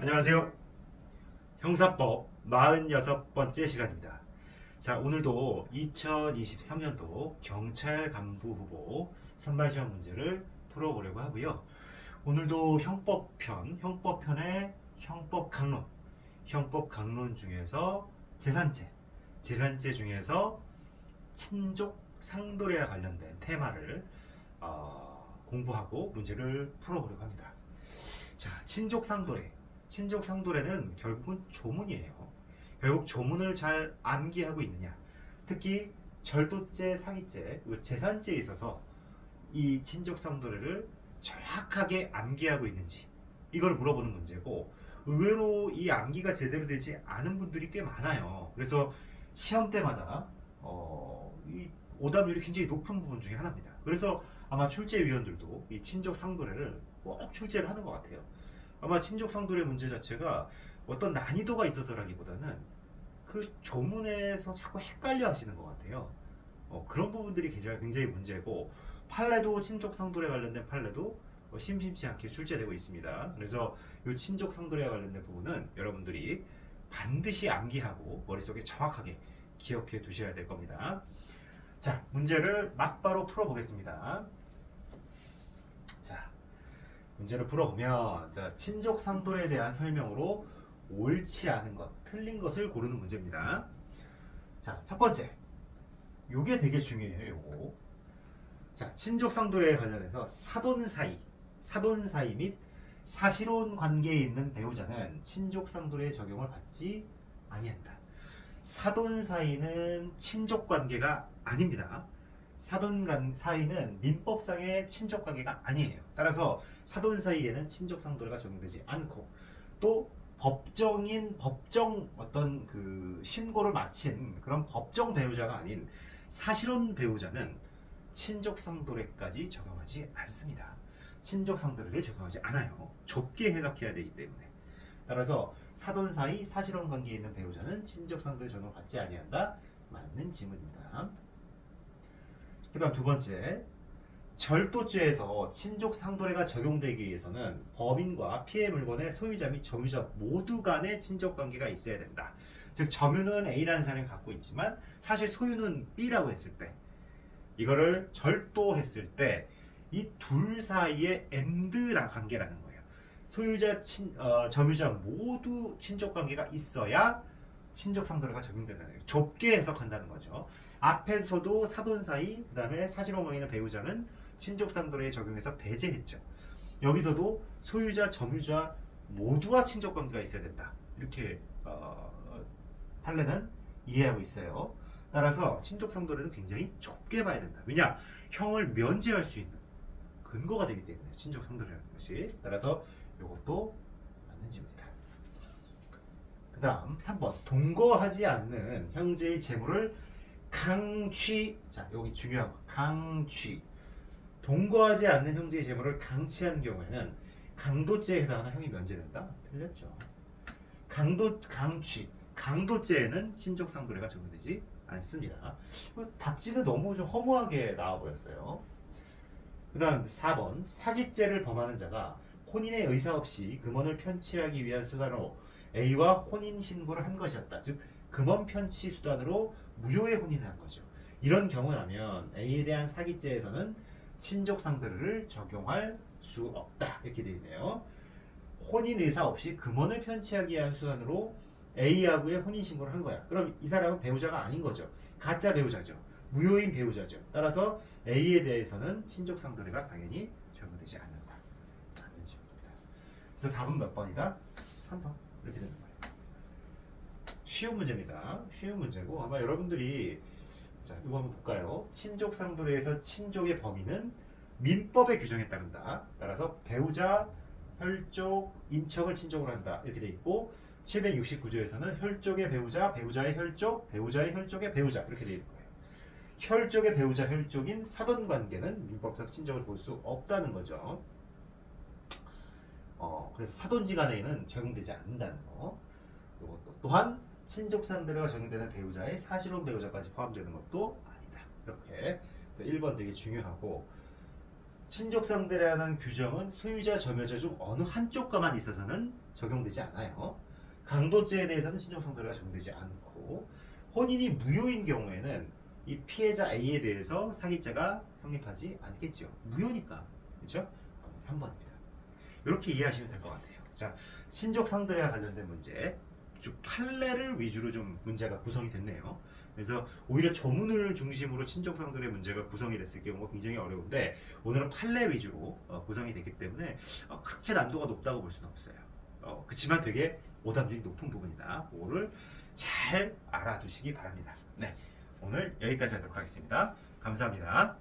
안녕하세요. 형사법 46번째 시간입니다. 자, 오늘도 2023년도 경찰 간부 후보 선발시험 문제를 풀어보려고 하고요. 오늘도 형법편의 형법 강론 중에서 재산죄 중에서 친족 상도례와 관련된 테마를 공부하고 문제를 풀어보려고 합니다. 자, 친족 상도례는 결국은 조문이에요. 결국 조문을 잘 암기하고 있느냐. 특히 절도죄, 사기죄, 재산죄에 있어서 이 친족 상도례를 정확하게 암기하고 있는지 이걸 물어보는 문제고, 의외로 이 암기가 제대로 되지 않은 분들이 꽤 많아요. 그래서 시험 때마다 이 오답률이 굉장히 높은 부분 중에 하나입니다. 그래서 아마 출제위원들도 이 친족 상도례를 꼭 출제를 하는 것 같아요. 아마 친족 상도례 문제 자체가 어떤 난이도가 있어서라기보다는 그 조문에서 자꾸 헷갈려 하시는 것 같아요. 그런 부분들이 굉장히 문제고, 판례도 친족 상도례 관련된 판례도 심심치 않게 출제되고 있습니다. 그래서 이 친족 상도례와 관련된 부분은 여러분들이 반드시 암기하고 머릿속에 정확하게 기억해 두셔야 될 겁니다. 자, 문제를 막바로 풀어보겠습니다. 자, 문제를 풀어보면, 자, 친족 상도례에 대한 설명으로 옳지 않은 것, 틀린 것을 고르는 문제입니다. 자, 첫 번째, 요게 되게 중요해요. 요거. 자, 친족 상도례에 관련해서 사돈 사이 및 사실혼 관계에 있는 배우자는 친족 상도례 적용을 받지 아니한다. 사돈 사이는 친족 관계가 아닙니다. 사돈 사이는 민법상의 친족 관계가 아니에요. 따라서 사돈 사이에는 친족 상도례가 적용되지 않고, 또 법정 어떤 그 신고를 마친 그런 법정 배우자가 아닌 사실혼 배우자는 친족 상도례까지 적용하지 않습니다. 친족 상도례를 적용하지 않아요. 좁게 해석해야 되기 때문에. 따라서 사돈 사이 사실혼 관계에 있는 배우자는 친족 상도례 적용을 받지 아니한다. 맞는 지문입니다. 그 다음 두 번째, 절도죄에서 친족 상도례가 적용되기 위해서는 범인과 피해 물건의 소유자 및 점유자 모두 간의 친족 관계가 있어야 된다. 즉, 점유는 A라는 사람이 갖고 있지만 사실 소유는 B라고 했을 때, 이거를 절도했을 때 이 둘 사이에 엔드라 관계라는 거예요. 소유자, 점유자 모두 친족 관계가 있어야 친족 상도례가 적용된다는 거예요. 좁게 해석한다는 거죠. 앞에서도 사돈 사이, 그 다음에 사실혼 관계 있는 배우자는 친족 상도례에 적용해서 배제했죠. 여기서도 소유자, 점유자 모두와 친족 관계가 있어야 된다. 이렇게 판례는 이해하고 있어요. 따라서 친족 상도례는 굉장히 좁게 봐야 된다. 왜냐? 형을 면제할 수 있는 근거가 되기 때문에 친족 상도례라는 것이. 따라서 이것도 맞는 지문이다. 그 다음 3번, 동거하지 않는 형제의 재물을 강취. 자, 여기 중요한 거, 강취. 동거하지 않는 형제의 재물을 강취한 경우에는 강도죄에 해당하는 형이 면제된다. 틀렸죠. 강도죄에는 친족 상도례가 적용되지 않습니다. 답지는 너무 좀 허무하게 나와 보였어요. 그 다음 4번, 사기죄를 범하는 자가 혼인의 의사 없이 금원을 편취하기 위한 수단으로 A와 혼인 신고를 한 것이었다. 즉, 금원 편취 수단으로 무효의 혼인을 한 거죠. 이런 경우라면 A에 대한 사기죄에서는 친족 상도례를 적용할 수 없다. 이렇게 되어 있네요. 혼인 의사 없이 금원을 편취하기 위한 수단으로 A하고의 혼인 신고를 한 거야. 그럼 이 사람은 배우자가 아닌 거죠. 가짜 배우자죠. 무효인 배우자죠. 따라서 A에 대해서는 친족 상도례가 당연히 적용되지 않는다. 맞는 질문입니다. 그래서 답은 몇 번이다? 3번. 이렇게 되는 거예요. 쉬운 문제입니다. 쉬운 문제고, 아마 여러분들이, 자, 이거 한번 볼까요? 친족 상도례에서 친족의 범위는 민법의 규정에 따른다. 따라서 배우자, 혈족, 인척을 친족으로 한다. 이렇게 돼 있고, 769조에서는 혈족의 배우자, 배우자의 혈족, 배우자의 혈족의 배우자, 이렇게 돼 있는 거예요. 혈족의 배우자, 혈족인 사돈 관계는 민법상 친족을 볼 수 없다는 거죠. 그래서 사돈지간에는 적용되지 않는다는 거. 이것도 또한 친족 상도례가 적용되는 배우자의 사실혼 배우자까지 포함되는 것도 아니다. 이렇게 1번 되게 중요하고, 친족 상도례라는 규정은 소유자, 점유자 중 어느 한쪽과만 있어서는 적용되지 않아요. 강도죄에 대해서는 친족상도례가 적용되지 않고 혼인이 무효인 경우에는 이 피해자 A에 대해서 사기죄가 성립하지 않겠죠. 무효니까. 그렇죠? 3번입니다. 이렇게 이해하시면 될 것 같아요. 자, 친족상도례와 관련된 문제 쭉 판례를 위주로 좀 문제가 구성이 됐네요. 그래서 오히려 조문을 중심으로 친족상도례 문제가 구성이 됐을 경우가 굉장히 어려운데 오늘은 판례 위주로 구성이 됐기 때문에 그렇게 난도가 높다고 볼 수는 없어요. 그렇지만 되게 오답률이 높은 부분이다. 그거를 잘 알아두시기 바랍니다. 네, 오늘 여기까지 하도록 하겠습니다. 감사합니다.